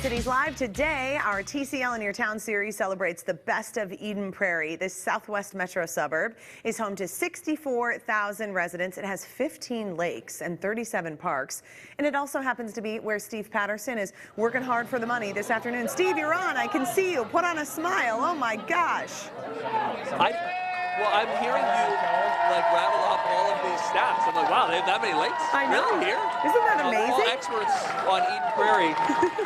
Cities Live. Today, our TCL in Your Town series celebrates the best of Eden Prairie. This southwest metro suburb is home to 64,000 residents. It has 15 lakes and 37 parks. And it also happens to be where Steve Patterson is working hard for the money this afternoon. Steve, you're on. I can see you. Put on a smile. Oh, my gosh. I'm hearing you rattle off all of these stats. I'm like, wow, they have that many lakes? I know. Really here? Isn't that amazing? All experts on Eden Prairie.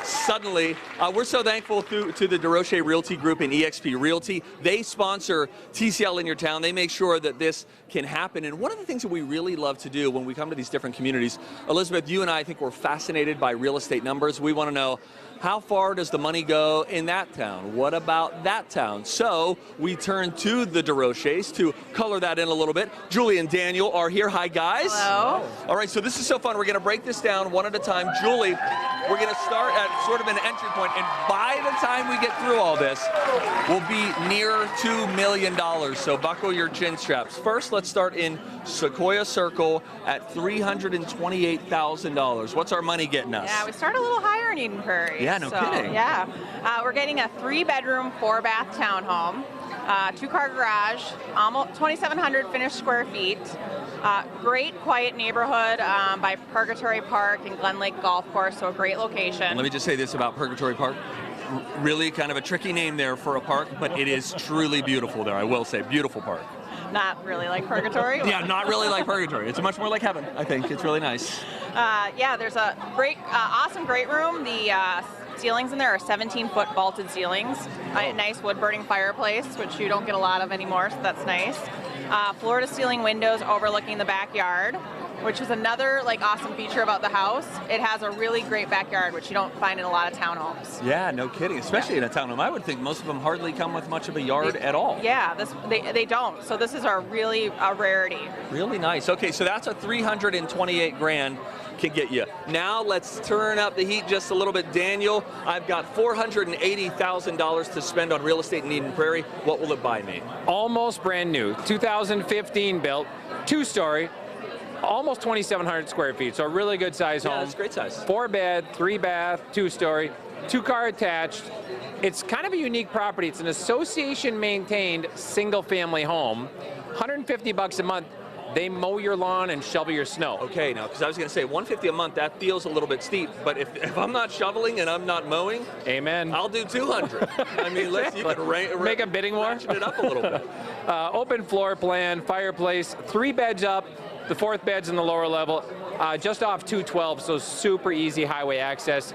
Suddenly, we're so thankful to the DeRoche Realty Group and eXp Realty. They sponsor TCL in Your Town. They make sure that this can happen. And one of the things that we really love to do when we come to these different communities, Elizabeth, you and I think we're fascinated by real estate numbers. We want to know, how far does the money go in that town? What about that town? So we turn to the DeRoches to color that in a little bit. Julie and Daniel are here. Hi, guys. Hello. All right, so this is so fun. We're going to break this down one at a time. Julie, we're going to start at sort of an entry point, and by the time we get through all this, we'll be near $2 million. So buckle your chin straps. First, let's start in Sequoia Circle at $328,000. What's our money getting us? Yeah, we start a little higher in Eden Prairie. Yeah, no kidding. Yeah, we're getting a 3-bedroom, 4-bath townhome, 2-car garage, almost 2,700 finished square feet. Great, quiet neighborhood by Purgatory Park and Glen Lake Golf Course, so a great location. Let me just say this about Purgatory Park. Really kind of a tricky name there for a park, but it is truly beautiful there, I will say. Beautiful park. Not really like Purgatory. Yeah, not really like Purgatory. It's much more like heaven, I think. It's really nice. Yeah, there's a great, awesome great room. The ceilings in there are 17-foot vaulted ceilings. A nice wood-burning fireplace, which you don't get a lot of anymore, so that's nice. Floor-to-ceiling windows overlooking the backyard, which is another awesome feature about the house. It has a really great backyard, which you don't find in a lot of townhomes. Yeah, no kidding, especially in a townhome. I would think most of them hardly come with much of a yard at all. Yeah, they don't. So this is a rarity. Really nice. Okay, so that's a $328,000 can get you. Now let's turn up the heat just a little bit. Daniel, I've got $480,000 to spend on real estate in Eden Prairie. What will it buy me? Almost brand new, 2015 built, 2-story. Almost 2,700 square feet, so a really good size home. Yeah, that's a great size. 4-bed, 3-bath, 2-story, 2-car attached. It's kind of a unique property. It's an association-maintained single-family home. $150 a month. They mow your lawn and shovel your snow. Okay, now, because I was going to say $150 a month, that feels a little bit steep, but if I'm not shoveling and I'm not mowing, amen. I'll do $200. I mean, you could make a bidding war. Ratchet it up a little bit. Open floor plan, fireplace, 3 beds up. The 4th bed's in the lower level, just off 212, so super easy highway access.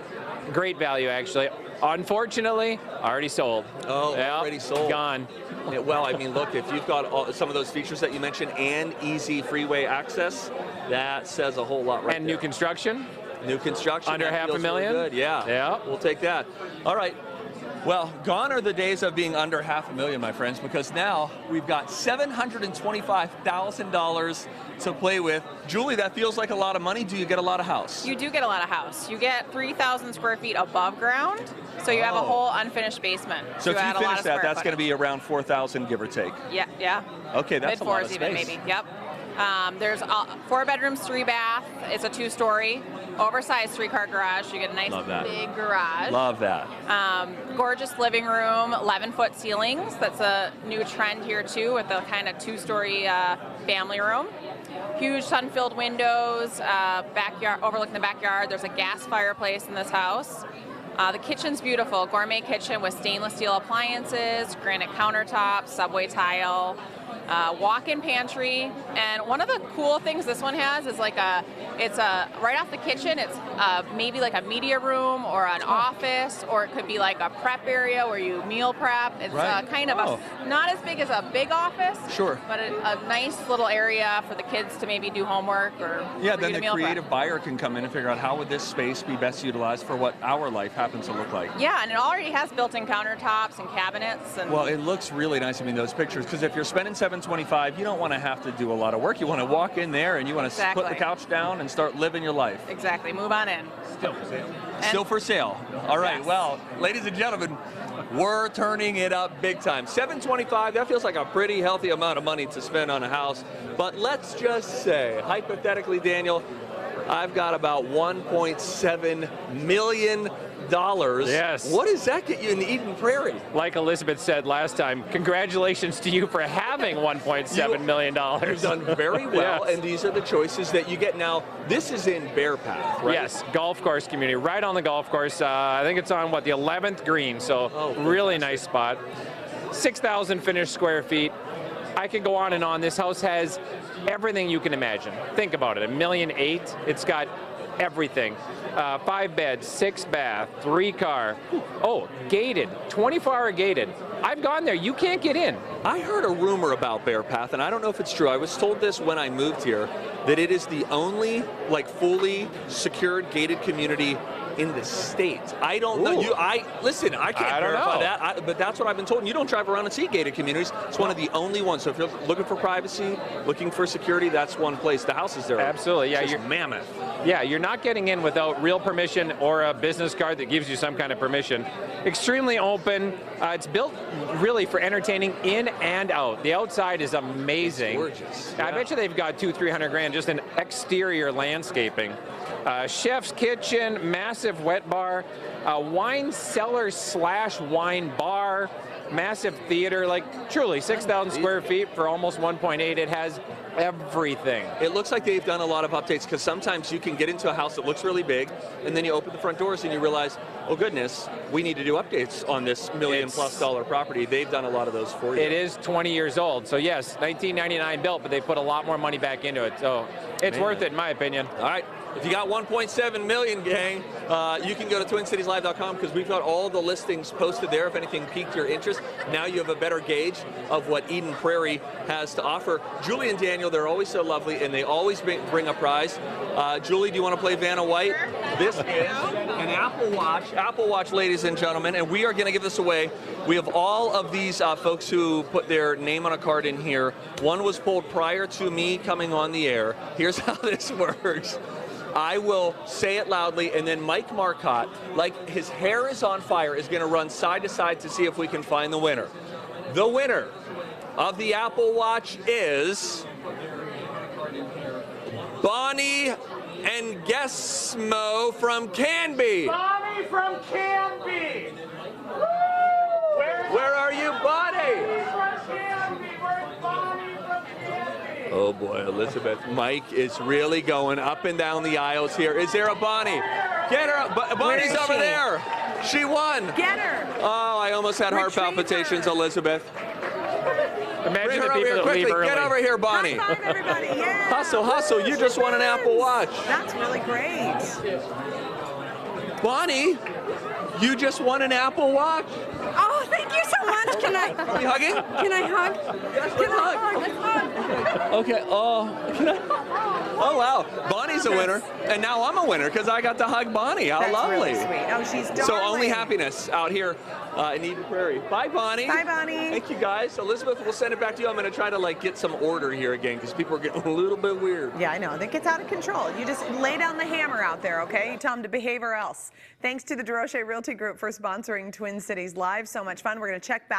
Great value, actually. Unfortunately, already sold. Oh, yep, already sold. Gone. Yeah, well, I mean, look, if you've got some of those features that you mentioned and easy freeway access, that says a whole lot right And there. new construction? New construction. Under $500,000? Really good. Yeah. Yeah. We'll take that. All right. Well, gone are the days of being under $500,000, my friends, because now we've got $725,000 to play with. Julie, that feels like a lot of money. Do you get a lot of house? You do get a lot of house. You get 3,000 square feet above ground, so you have a whole unfinished basement. So if you finish that, that's going to be around 4,000, give or take. Yeah, yeah. Okay, that's a lot of mid-4s space. even, maybe. Yep. There's 4 bedrooms, 3 bath. It's a 2-story, oversized 3-car garage. You get a nice big garage. Love that. Gorgeous living room, 11-foot ceilings. That's a new trend here too, with the kind of 2-story family room. Huge sun-filled windows, backyard overlooking the backyard. There's a gas fireplace in this house. The kitchen's beautiful, gourmet kitchen with stainless steel appliances, granite countertops, subway tile. Walk-in pantry, and one of the cool things this one has is right off the kitchen, it's maybe like a media room or an office, or it could be like a prep area where you meal prep. It's kind of not as big as a big office, sure, but a nice little area for the kids to maybe do homework or then the creative buyer can come in and figure out how would this space be best utilized for what our life happens to look like. Yeah, and it already has built-in countertops and cabinets. And well, it looks really nice. I mean, those pictures, because if you're spending $725,000, you don't want to have to do a lot of work. You want to walk in there and you want to put the couch down and start living your life. Exactly. Move on in. Still for sale. Still for sale. All right. Yes. Well, ladies and gentlemen, we're turning it up big time. $725,000, that feels like a pretty healthy amount of money to spend on a house. But let's just say, hypothetically, Daniel, I've got about $1.7 million Yes. What does that get you in Eden Prairie? Like Elizabeth said last time, congratulations to you for having $1.7 million. You've done very well, Yes. and these are the choices that you get. Now, this is in Bear Path, right? Yes, golf course community, right on the golf course. I think it's on, what, the 11th green, so really nice spot. 6,000 finished square feet. I could go on and on. This house has everything you can imagine. Think about it, $1.8 million. It's got everything. 5 beds, 6 bath, 3 car. Oh, gated, 24-hour gated. I've gone there, you can't get in. I heard a rumor about Bear Path, and I don't know if it's true. I was told this when I moved here, that it is the only fully secured gated community in the state. I don't know. Listen, I can't verify that, but that's what I've been told. And you don't drive around and see gated communities. It's one of the only ones. So if you're looking for privacy, looking for security, that's one place. The houses there. Absolutely, yeah. You're mammoth. Yeah, you're not getting in without real permission or a business card that gives you some kind of permission. Extremely open. It's built really for entertaining in and out. The outside is amazing. It's gorgeous. I bet you they've got $200-300 grand just in exterior landscaping. Chef's kitchen, massive wet bar, wine cellar / wine bar, massive theater, truly 6,000 square feet for almost 1.8. It has everything. It looks like they've done a lot of updates, because sometimes you can get into a house that looks really big, and then you open the front doors and you realize, oh goodness, we need to do updates on this $1 million+ property. They've done a lot of those for you. It is 20 years old, so yes, 1999 built, but they put a lot more money back into it, so it's worth it in my opinion. All right. If you got 1.7 million, gang, you can go to twincitieslive.com, because we've got all the listings posted there if anything piqued your interest. Now you have a better gauge of what Eden Prairie has to offer. Julie and Daniel, they're always so lovely, and they always bring a prize. Julie, do you want to play Vanna White? This is an Apple Watch. Apple Watch, ladies and gentlemen, and we are going to give this away. We have all of these folks who put their name on a card in here. One was pulled prior to me coming on the air. Here's how this works. I will say it loudly, and then Mike Marcotte, like his hair is on fire, is going to run side to side to see if we can find the winner. The winner of the Apple Watch is Bonnie and Gesmo from Canby. Bonnie from Canby. Where are you, Bonnie? From Canby. Where's Bonnie from Canby? Oh boy, Elizabeth. Mike is really going up and down the aisles here. Is there a Bonnie? Get her. Bonnie's over there. She won. Get her. Oh, I almost had heart palpitations, Elizabeth. Imagine Bring the her over people here that quickly. leave early. Get over here, Bonnie. High five, everybody. Yeah. Hustle, hustle. You just won an Apple Watch. That's really great. Bonnie, you just won an Apple Watch. Oh, thank you so much. Can I? Are you hugging? Can I hug? Yes, let's hug. Let's hug. Okay. Oh, wow. Bonnie's a winner. And now I'm a winner because I got to hug Bonnie. How That's lovely. really sweet. Oh, she's darling. So only happiness out here in Eden Prairie. Bye, Bonnie. Bye, Bonnie. Thank you, guys. Elizabeth, we'll send it back to you. I'm going to try to get some order here again, because people are getting a little bit weird. Yeah, I know. That gets out of control. You just lay down the hammer out there, okay? You tell them to behave or else. Thanks to the DeRoche Realty Group for sponsoring Twin Cities Live. So much fun. We're going to check back.